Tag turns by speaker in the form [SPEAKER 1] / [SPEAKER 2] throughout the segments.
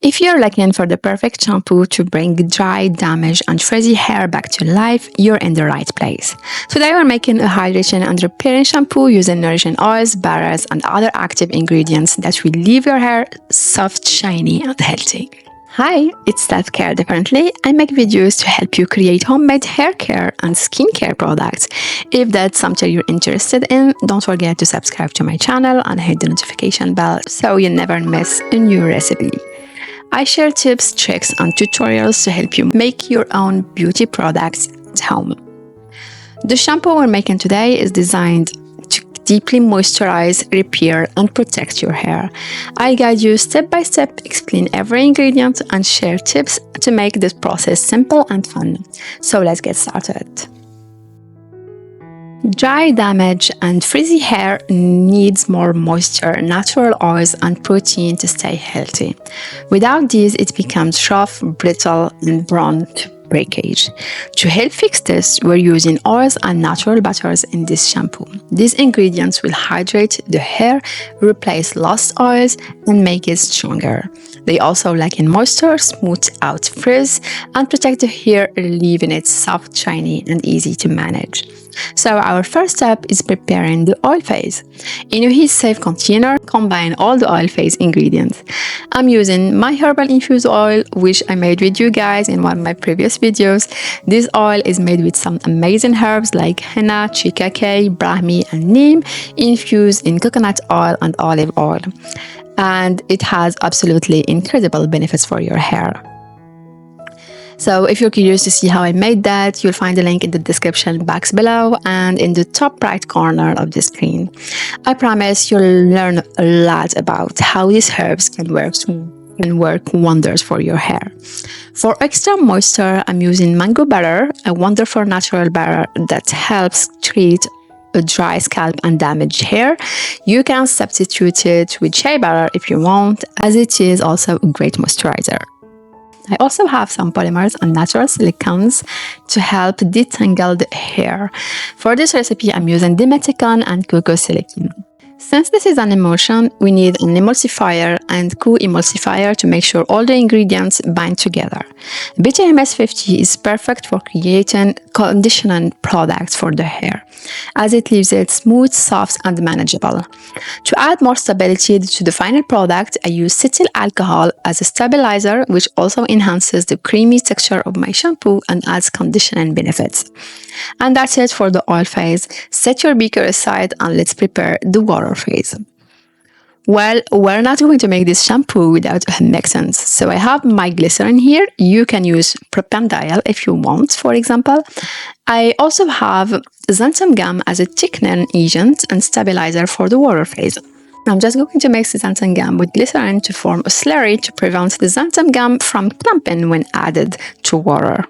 [SPEAKER 1] If you're looking for the perfect shampoo to bring dry, damaged, and frizzy hair back to life, you're in the right place. Today we're making a hydration and repairing shampoo using nourishing oils, butters, and other active ingredients that will leave your hair soft, shiny, and healthy. Hi, it's Self-Care Differently. I make videos to help you create homemade hair care and skincare products. If that's something you're interested in, don't forget to subscribe to my channel and hit the notification bell so you never miss a new recipe. I share tips, tricks, and tutorials to help you make your own beauty products at home. The shampoo we're making today is designed to deeply moisturize, repair, and protect your hair. I guide you step by step, explain every ingredient, and share tips to make this process simple and fun. So let's get started. Dry, damaged, and frizzy hair needs more moisture, natural oils, and protein to stay healthy. Without these, it becomes rough, brittle, and prone to breakage. To help fix this, we're using oils and natural butters in this shampoo. These ingredients will hydrate the hair, replace lost oils, and make it stronger. They also lack in moisture, smooth out frizz, and protect the hair, leaving it soft, shiny, and easy to manage. So our first step is preparing the oil phase. In a heat-safe container, combine all the oil phase ingredients. I'm using my herbal infused oil, which I made with you guys in one of my previous videos. This oil is made with some amazing herbs like henna, chickacay, brahmi, and neem, infused in coconut oil and olive oil. And it has absolutely incredible benefits for your hair. So if you're curious to see how I made that, you'll find the link in the description box below and in the top right corner of the screen. I promise you'll learn a lot about how these herbs can work wonders for your hair. For extra moisture, I'm using mango butter, a wonderful natural butter that helps treat a dry scalp and damaged hair. You can substitute it with shea butter if you want, as it is also a great moisturizer. I also have some polymers and natural silicones to help detangle the hair. For this recipe, I'm using dimethicone and cocoa silicone. Since this is an emulsion, we need an emulsifier and co-emulsifier to make sure all the ingredients bind together. BTMS 50 is perfect for creating conditioning products for the hair, as it leaves it smooth, soft, and manageable. To add more stability to the final product, I use cetyl alcohol as a stabilizer, which also enhances the creamy texture of my shampoo and adds conditioning benefits. And that's it for the oil phase. Set your beaker aside and let's prepare the water phase. Well, we're not going to make this shampoo without humectants. So I have my glycerin here. You can use propanediol if you want, for example. I also have xanthan gum as a thickening agent and stabilizer for the water phase. I'm just going to mix the xanthan gum with glycerin to form a slurry to prevent the xanthan gum from clumping when added to water.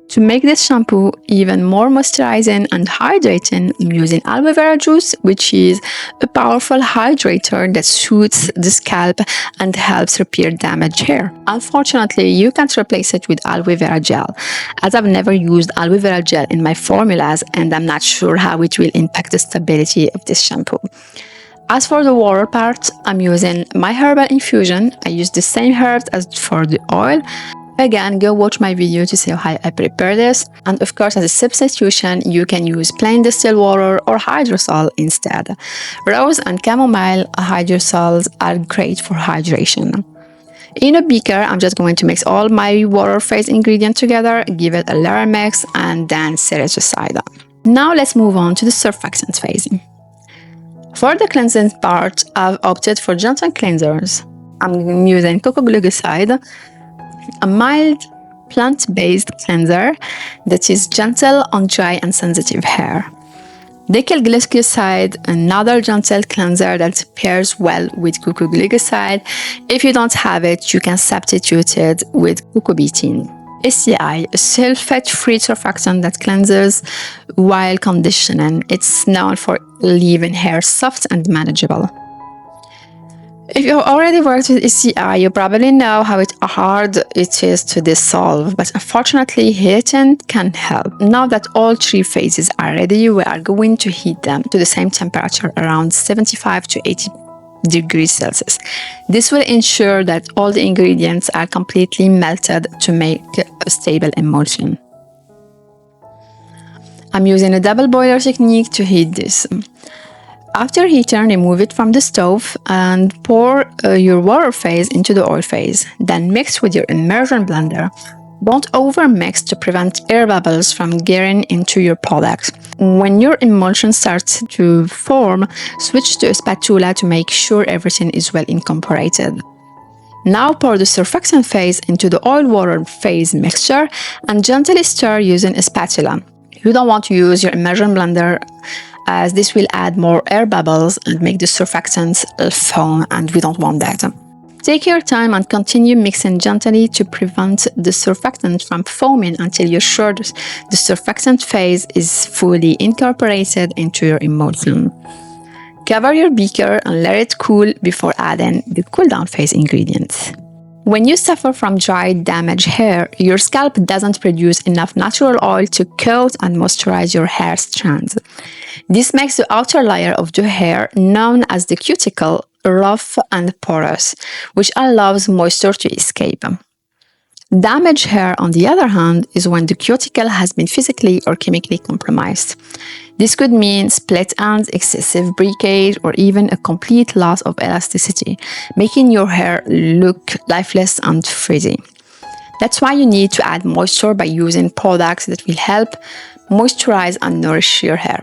[SPEAKER 1] To make this shampoo even more moisturizing and hydrating, I'm using aloe vera juice, which is a powerful hydrator that soothes the scalp and helps repair damaged hair. Unfortunately, you can't replace it with aloe vera gel, as I've never used aloe vera gel in my formulas and I'm not sure how it will impact the stability of this shampoo. As for the water part, I'm using my herbal infusion. I use the same herbs as for the oil. Again, go watch my video to see how I prepare this. And of course, as a substitution, you can use plain distilled water or hydrosol instead. Rose and chamomile hydrosols are great for hydration. In a beaker, I'm just going to mix all my water phase ingredients together, give it a layer mix, and then set it aside. Now let's move on to the surfactant phase. For the cleansing part, I've opted for gentle cleansers. I'm using cocoa glycoside, a mild plant-based cleanser that is gentle on dry and sensitive hair. Decyl glycoside, another gentle cleanser that pairs well with cocoa glycoside. If you don't have it, you can substitute it with cocoa betaine. SCI, a sulfate-free surfactant that cleanses while conditioning. It's known for leaving hair soft and manageable. If you've already worked with SCI, you probably know how hard it is to dissolve, but unfortunately, heating can help. Now that all three phases are ready, we are going to heat them to the same temperature, around 75 to 80 degrees Celsius. This will ensure that all the ingredients are completely melted to make a stable emulsion. I'm using a double boiler technique to heat this. After heating, remove it from the stove and pour your water phase into the oil phase. Then mix with your immersion blender. Don't overmix to prevent air bubbles from getting into your product. When your emulsion starts to form, switch to a spatula to make sure everything is well incorporated. Now pour the surfactant phase into the oil-water phase mixture and gently stir using a spatula. You don't want to use your immersion blender as this will add more air bubbles and make the surfactants foam, and we don't want that. Take your time and continue mixing gently to prevent the surfactant from foaming until you're sure the surfactant phase is fully incorporated into your emulsion. Cover your beaker and let it cool before adding the cool-down phase ingredients. When you suffer from dry, damaged hair, your scalp doesn't produce enough natural oil to coat and moisturize your hair strands. This makes the outer layer of the hair, known as the cuticle, rough and porous, which allows moisture to escape. Damaged hair, on the other hand, is when the cuticle has been physically or chemically compromised. This could mean split ends, excessive breakage, or even a complete loss of elasticity, making your hair look lifeless and frizzy. That's why you need to add moisture by using products that will help moisturize and nourish your hair.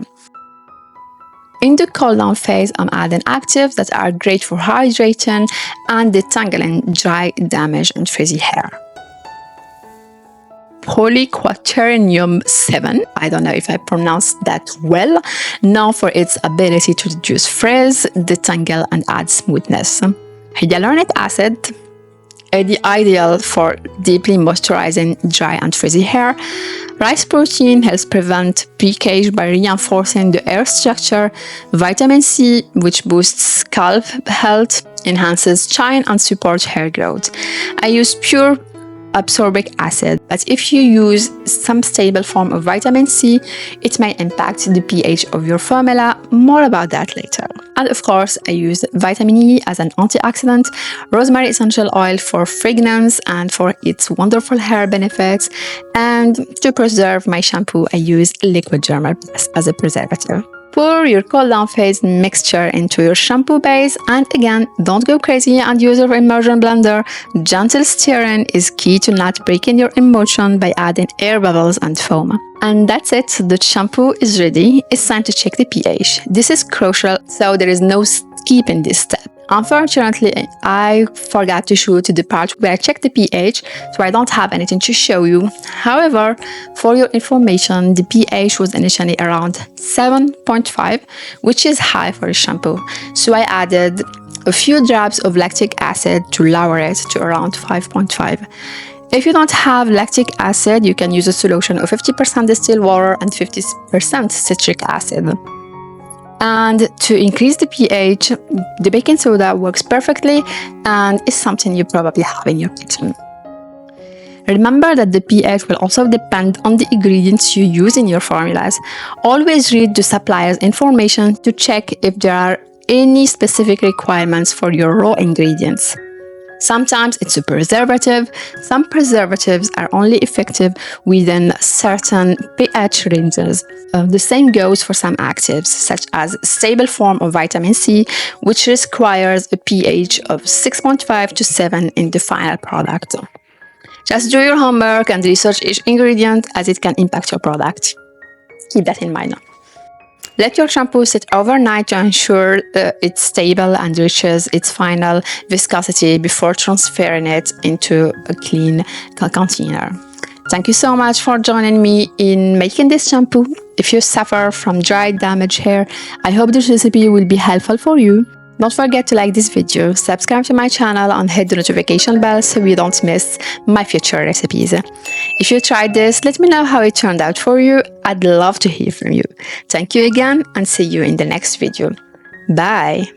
[SPEAKER 1] In the cool-down phase, I'm adding actives that are great for hydrating and detangling dry, damaged, and frizzy hair. Polyquaternium 7, I don't know if I pronounced that well, known for its ability to reduce frizz, detangle, and add smoothness. Hyaluronic acid, ideal for deeply moisturizing dry and frizzy hair. Rice protein helps prevent breakage by reinforcing the hair structure. Vitamin C, which boosts scalp health, enhances shine, and supports hair growth. I use pure ascorbic acid, but if you use some stable form of vitamin C, it may impact the pH of your formula. More about that later. And of course, I use vitamin E as an antioxidant, rosemary essential oil for fragrance and for its wonderful hair benefits, and to preserve my shampoo, I use liquid German as a preservative. Pour your cool-down phase mixture into your shampoo base, and again, don't go crazy and use your immersion blender. Gentle stirring is key to not breaking your emulsion by adding air bubbles and foam. And that's it, the shampoo is ready. It's time to check the pH. This is crucial, so there is no skipping this step. Unfortunately, I forgot to shoot the part where I checked the pH, so I don't have anything to show you. However, for your information, the pH was initially around 7.5, which is high for a shampoo. So I added a few drops of lactic acid to lower it to around 5.5. If you don't have lactic acid, you can use a solution of 50% distilled water and 50% citric acid. And to increase the pH, the baking soda works perfectly and is something you probably have in your kitchen. Remember that the pH will also depend on the ingredients you use in your formulas. Always read the supplier's information to check if there are any specific requirements for your raw ingredients. Sometimes it's a preservative. Some preservatives are only effective within certain pH ranges. The same goes for some actives, such as a stable form of vitamin C, which requires a pH of 6.5 to 7 in the final product. Just do your homework and research each ingredient as it can impact your product. Keep that in mind. Let your shampoo sit overnight to ensure it's stable and reaches its final viscosity before transferring it into a clean container. Thank you so much for joining me in making this shampoo. If you suffer from dry, damaged hair, I hope this recipe will be helpful for you. Don't forget to like this video, subscribe to my channel and hit the notification bell so you don't miss my future recipes. If you tried this, let me know how it turned out for you. I'd love to hear from you. Thank you again and see you in the next video. Bye!